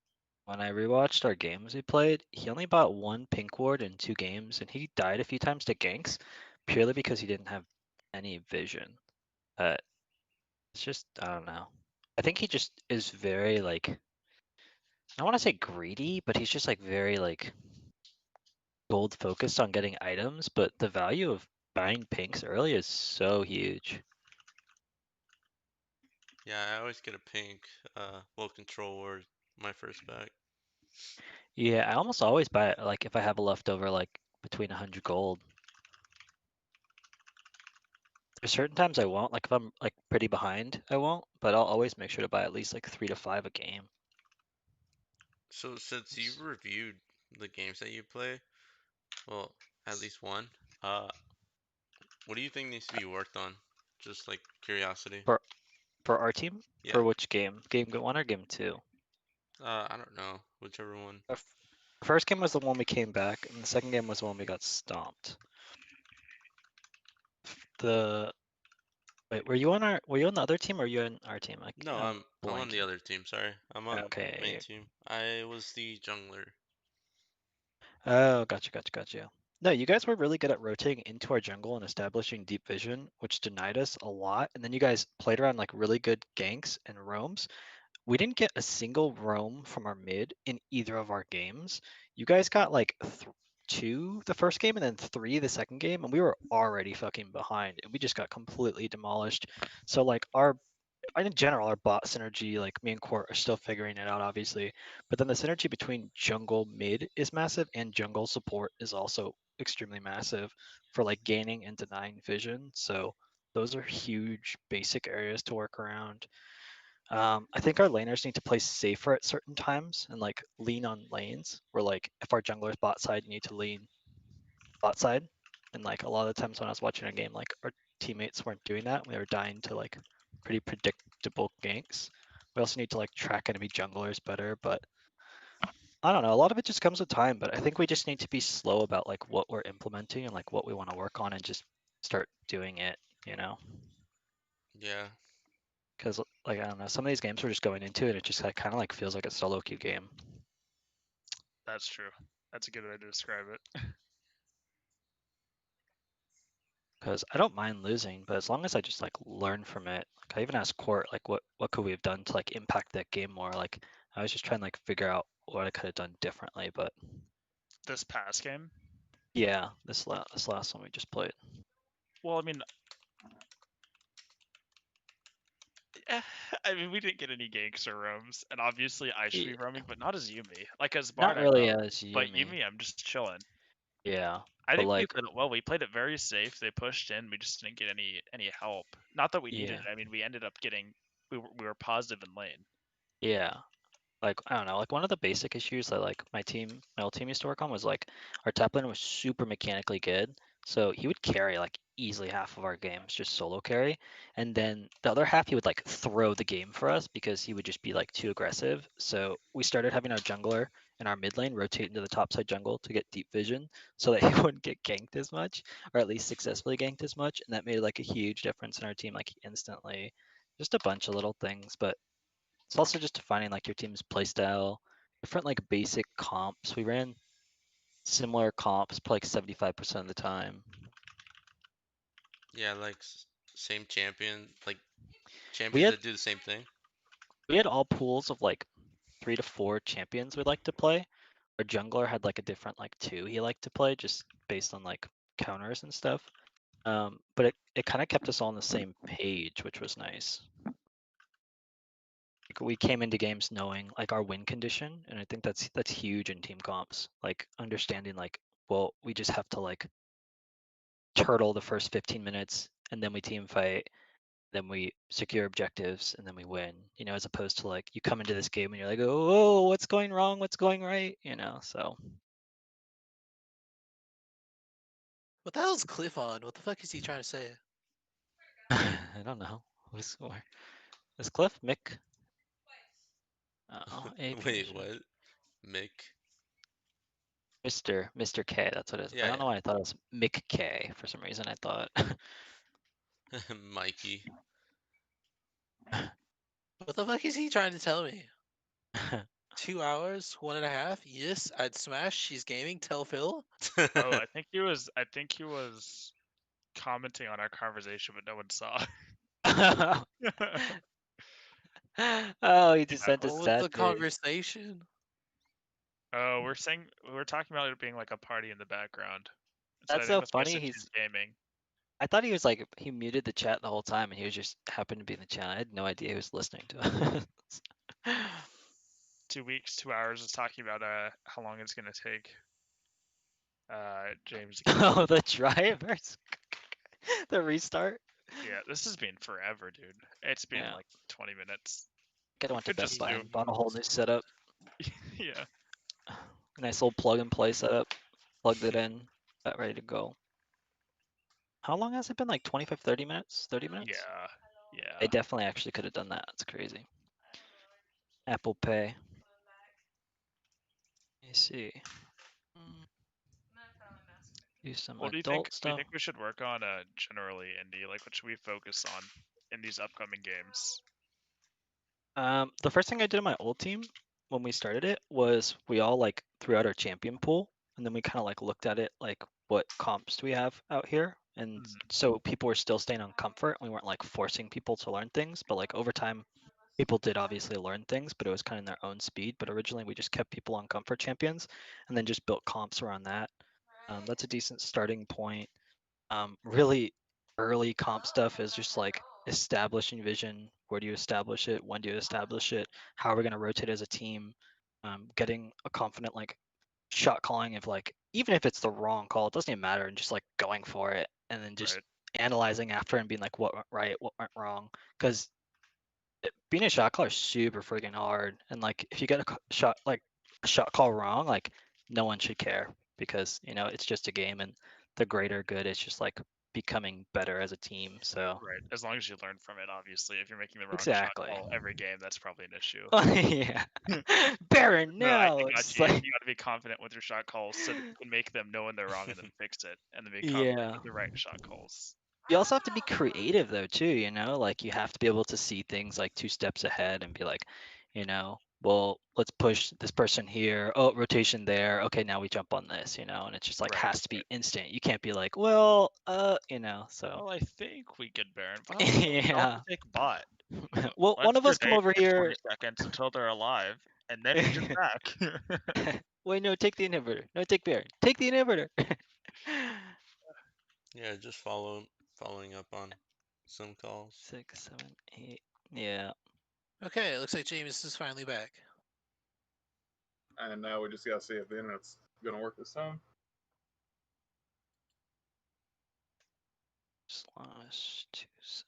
when I rewatched our games we played, he only bought one pink ward in 2 games, and he died a few times to ganks purely because he didn't have any vision. It's just I don't know. I think he just is very like I don't want to say greedy, but he's just like very like gold focused on getting items. But the value of buying pinks early is so huge. Yeah, I always get a pink, low control ward my first back. Yeah, I almost always buy it like if I have a leftover like between 100 gold. There's certain times I won't, like if I'm like pretty behind, I won't, but I'll always make sure to buy at least like 3 to 5 a game. So since you've reviewed the games that you play, well, at least one, uh, what do you think needs to be worked on? Just like curiosity. For for our team, Yeah. for which game? Game 1 or game 2? I don't know, whichever one. Our first game was the one we came back, and the second game was the one we got stomped. The Wait, were you on the other team or were you on our team? No, I'm on the blanking. other team. Sorry, I'm on main Okay. team. I was the jungler. Oh, gotcha. No, you guys were really good at rotating into our jungle and establishing deep vision, which denied us a lot. And then you guys played around like really good ganks and roams. We didn't get a single roam from our mid in either of our games. You guys got like 2 the first game and then 3 the second game, and we were already fucking behind, and we just got completely demolished. So like in general, our bot synergy, like me and Court are still figuring it out, obviously. But then the synergy between jungle mid is massive, and jungle support is also extremely massive for like gaining and denying vision. So those are huge basic areas to work around. I think our laners need to play safer at certain times and like lean on lanes. Where like if our jungler's bot side, you need to lean bot side. And like a lot of the times when I was watching a game, like our teammates weren't doing that. We were dying to like pretty predictable ganks. We also need to like track enemy junglers better, but I don't know. A lot of it just comes with time, but I think we just need to be slow about like what we're implementing and like what we want to work on and just start doing it, you know? Yeah. Because like I don't know, some of these games we're just going into and it just like kind of like feels like a solo queue game. That's true. That's a good way to describe it. Because I don't mind losing, but as long as I just like learn from it, like I even asked Court like what could we have done to like impact that game more. Like I was just trying to like figure out what I could have done differently, but This past game, yeah, this last one we just played. well, I mean, eh, I mean, we didn't get any ganks or roams, and obviously I should be Yeah, roaming, but not as Yumi. Like as not Bard, I really roam, as but Yumi. Yumi, I'm just chilling. Yeah, I but think we like played it well. We played it very safe. They pushed in. We just didn't get any help. Not that we needed yeah, it. I mean, we ended up getting. We were positive in lane. yeah. Like I don't know, like one of the basic issues that like my old team used to work on was like our top laner was super mechanically good. So he would carry like easily half of our games, just solo carry. And then the other half he would like throw the game for us because he would just be like too aggressive. So we started having our jungler in our mid lane rotate into the top side jungle to get deep vision so that he wouldn't get ganked as much, or at least successfully ganked as much. And that made like a huge difference in our team, like instantly. Just a bunch of little things, but it's also just defining like your team's playstyle, different like basic comps. We ran similar comps like 75% of the time. Yeah, like same champion, like We champions had that do the same thing. we had all pools of like 3 to 4 champions we'd like to play. Our jungler had like a different like 2 he liked to play just based on like counters and stuff. But it kind of kept us all on the same page, which was nice. Like, we came into games knowing like our win condition, and I think that's huge in team comps. Like understanding like, well, we just have to like turtle the first 15 minutes and then we team fight, then we secure objectives and then we win, you know, as opposed to like you come into this game and you're like, oh, what's going wrong, what's going right, you know. So What the hell's Cliff on? What the fuck is he trying to say? I don't know who's is Cliff Mick. AP Wait, mission. what? Mick? Mr. K, that's what it is. I Yeah, don't yeah. know why I thought it was Mick K for some reason. I thought Mikey. What the fuck is he trying to tell me? 2 hours, 1.5? Yes, I'd smash. She's gaming. Tell Phil. Oh, I think he was. I think he was commenting on our conversation, but no one saw. Oh, he just Yeah. sent a What was sad the face. conversation? Oh, we're talking about it being like a party in the background. So I That's think so that's why I funny. said He's. she's gaming. I thought he was like he muted the chat the whole time, and he was just happened to be in the chat. I had no idea he was listening to us. 2 weeks, 2 hours is talking about how long it's gonna take. James. To get Oh, back. the drivers. The restart. Yeah, this has been forever, dude. It's been Yeah. like 20 minutes. Could have went to Could Best just Buy do. and bought a whole new setup. Yeah. Nice little plug and play setup. Plugged it in. Got ready to go. How long has it been? Like 25, 30 minutes? 30 minutes? Yeah. They Yeah. definitely actually could have done that. It's crazy. Apple Pay. Let me see. Do some What do you adult think? Do you stuff. think we should work on generally indie? Like, what should we focus on in these upcoming games? The first thing I did in my old team when we started it was we all like threw out our champion pool, and then we kind of like looked at it like what comps do we have out here, and so people were still staying on comfort. We weren't like forcing people to learn things, but like over time, people did obviously learn things, but it was kind of their own speed. But originally, we just kept people on comfort champions, and then just built comps around that. That's a decent starting point. Really early comp stuff is just like establishing vision. Where do you establish it? When do you establish it? How are we going to rotate as a team? Getting a confident like shot calling of like even if it's the wrong call, it doesn't even matter, and just like going for it, and then just Right. analyzing after and being like what went right, what went wrong. Because being a shot caller is super freaking hard, and like if you get a shot call wrong, like no one should care because it's just a game, and the greater good is just like becoming better as a team. So Right. As long as you learn from it, obviously. If you're making the wrong shot exactly. call every game, that's probably an issue. Yeah. Baron, No, I no. got It's you. like You got to be confident with your shot calls so that you can make them know when they're wrong and then fix it, and then be confident yeah. with the right shot calls. You also have to be creative though too, like you have to be able to see things like 2 steps ahead and be like, well, let's push this person here. Oh, rotation there. Okay, now we jump on this, and it's just like Right. has to be instant. You can't be like, well, so Well, I think we could Baron. Well, I'll yeah. take bot. Well, one Let's of us come grenade over for 20 here. seconds until they're alive, and then we just back. Wait, no, take the inhibitor. No, take Baron. Take the inhibitor. Yeah, just following up on some calls. 6, 7, 8. Yeah. Okay, it looks like James is finally back. And now we just gotta see if the internet's gonna work this time. /2.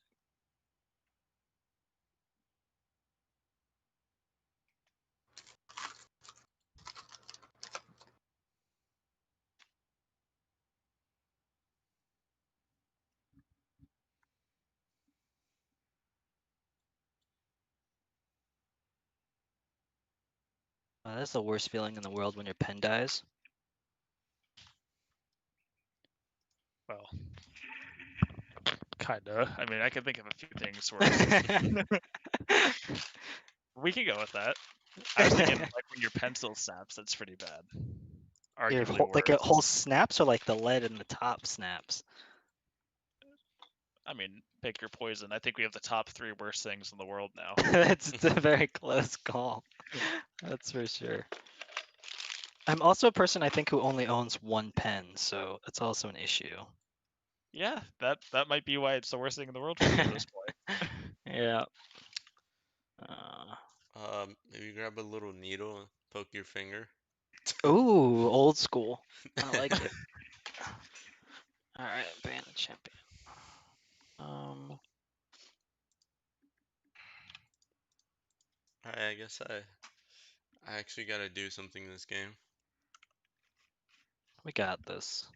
That's the worst feeling in the world when your pen dies. Well, kinda. I mean, I can think of a few things where we can go with that. I was thinking like when your pencil snaps, that's pretty bad. Arguably worse. Like a whole snaps or like the lead in the top snaps? I mean, pick your poison. I think we have the top 3 worst things in the world now. It's a very close call. That's for sure. I'm also a person I think who only owns one pen, so it's also an issue. Yeah, that might be why it's the worst thing in the world for you at this point. Yeah. Maybe grab a little needle and poke your finger. Ooh, old school. I like it. All right, ban the champion. I guess I actually gotta do something this game. We got this.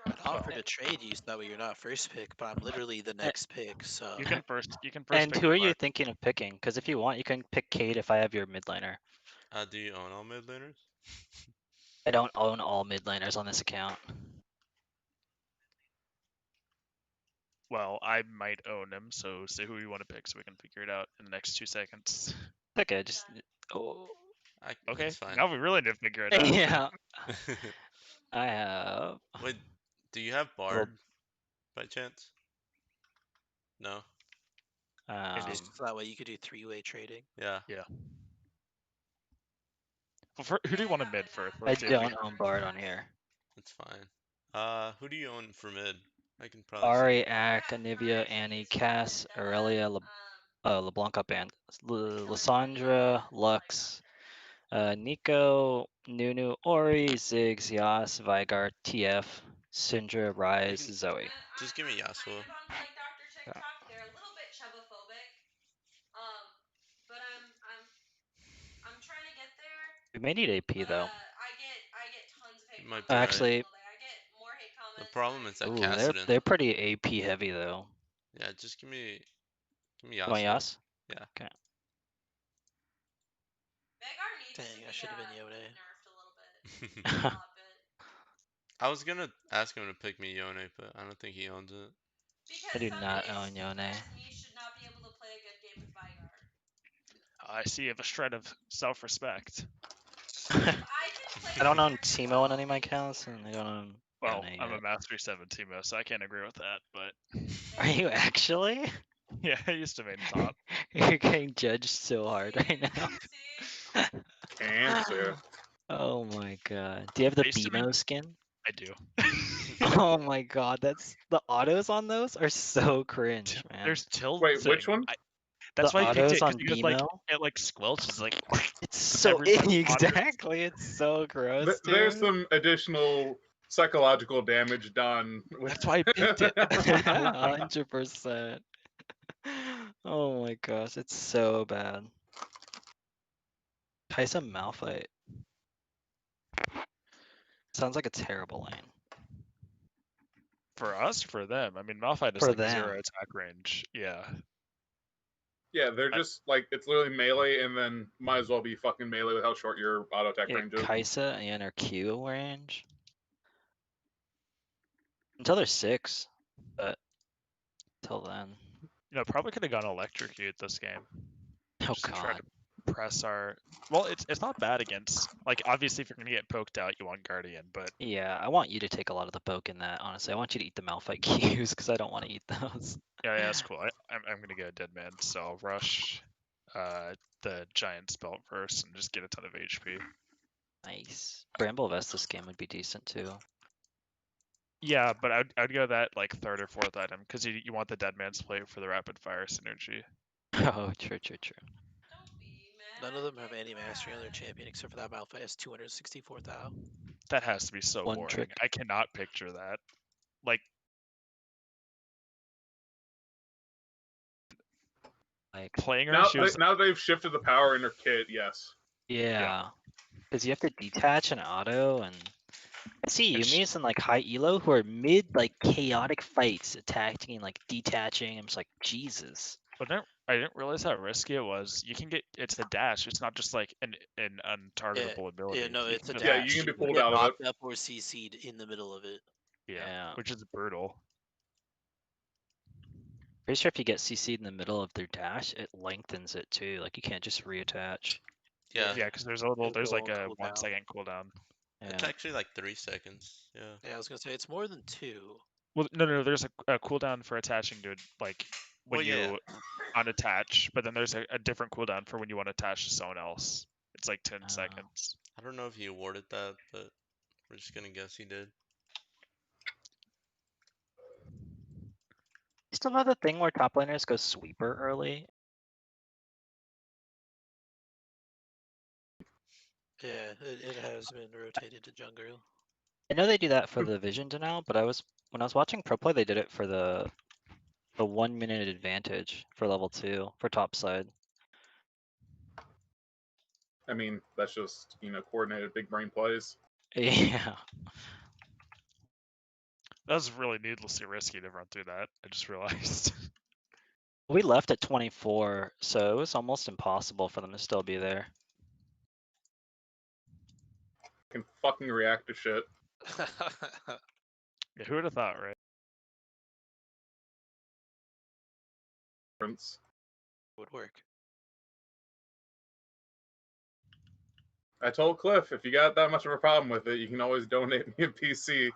I'd offer to trade you so that way you're not first pick, but I'm literally the next pick, so. You can first. And pick who are Clark. you thinking of picking? Because if you want, you can pick Cade if I have your mid laner. Do you own all mid laners? I don't own all mid laners on this account. Well, I might own him, so say who you want to pick so we can figure it out in the next 2 seconds. Okay, just oh Okay, It's fine. now we really need to figure it out. yeah. I have Wait, do you have Bard by chance? No. Just um so that way you could do 3-way trading. Yeah. Well, who do you want to mid first? I Let's see if we don't can- own Bard on here. That's fine. Who do you own for mid? I can probably Ari, Ak, Anivia, Annie, Cass, Aurelia, LeBlanc up and Lysandra, Lux, Nico, Nunu, Ori, Ziggs, Yas, Vigart, TF, Syndra, Rise, can- Zoe. Just give me I'm Yasuo. kind of on like Dr. TikTok. They're a little bit chubophobic. But I'm trying to get there. We may need AP But though. I get tons of hate You might comments be Actually, every single day. I get more hate comments. The problem is that ooh, Kassadin. they're pretty AP heavy though. Yeah, just give me You Yasuo. want Yas? Yeah. Okay. Veigar needs Dang, to be I should have been Yone. nerfed a little bit. A lot bit. I was gonna ask him to pick me Yone, but I don't think he owns it. I do Because not own Yone. me should not be able to play a good game with Veigar. I see you have a shred of self-respect. If I can play I don't own Veigar Teemo on well, any of my they can accounts, carry and me. I don't own Well, Yone I'm a yet. Mastery 7 Teemo, so I can't agree with that, but Are you actually? yeah, I used to main top. You're getting judged so hard right now. See? Cancer. Oh my god. Do you have the I used to be- BMO skin? I do. Oh my god, that's the autos on those are so cringe, man. There's tilting. Wait, which one? That's The why I picked autos it, 'cause on you get, like, BMO? it like squelches like It's so every time you auto- exactly. It's so gross, dude. There's some additional psychological damage done. With... That's why I picked it. 100%. Oh my gosh, it's so bad. Kaisa Malphite. Sounds like a terrible lane. For us, for them. I mean, Malphite is For like them. 0 attack range. Yeah. Yeah, they're just like it's literally melee, and then might as well be fucking melee with how short your auto attack Yeah, range is. Kaisa and her Q range. Until they're 6, but till then. You know, probably could have gone electrocute this game. Oh Just to try god. to press our. Well, it's not bad against. Like, obviously, if you're gonna get poked out, you want Guardian, but Yeah, I want you to take a lot of the poke in that, honestly. I want you to eat the Malphite Qs because I don't want to eat those. yeah, that's cool. I'm gonna get a dead man, so I'll rush the giant spell first and just get a ton of HP. Nice. Bramble Vest this game would be decent too. Yeah, but I'd go that like 3rd or 4th item because you want the dead man's play for the rapid fire synergy. Oh, true. Don't be mad. None of them have any mastery on their champion except for that Malphite has 264,000. That has to be so One boring. trick. I cannot picture that. Like, Like, playing her, Now, she was now they've shifted the power in her kit. Yes. yeah. Because you have to detach and auto, and I see And Yumi's in like high elo who are mid like chaotic fights, attacking and like detaching. I'm just like, Jesus. But I didn't realize how risky it was. You can get it's the dash. It's not just like an untargetable ability. Yeah, no, You it's a can Yeah, dash. you can be will pulled get out of it. knocked up or CC'd in the middle of it. Yeah, Yeah. which is brutal. Pretty sure if you get CC'd in the middle of their dash, it lengthens it too. Like you can't just reattach. Yeah. Yeah, because there's It'll there's go like on a cooldown. 1 second cooldown. It's Yeah. actually like 3 seconds. Yeah. Yeah, I was gonna say it's more than 2. Well, no, there's a cooldown for attaching to like when Well, yeah. you unattach, but then there's a different cooldown for when you want to attach to someone else. It's like 10 Oh. seconds. I don't know if he awarded that, but we're just gonna guess he did. You still have the thing where top laners go sweeper early. Yeah, it has been rotated to jungle. I know they do that for the vision denial, but when I was watching pro play, they did it for the 1 minute advantage for level 2 for top side. I mean, that's just coordinated big brain plays. Yeah. That was really needlessly risky to run through that. I just realized. We left at 24, so it was almost impossible for them to still be there. can fucking react to shit. Yeah, who would have thought, right? Would work. I told Cliff, if you got that much of a problem with it, you can always donate me a PC.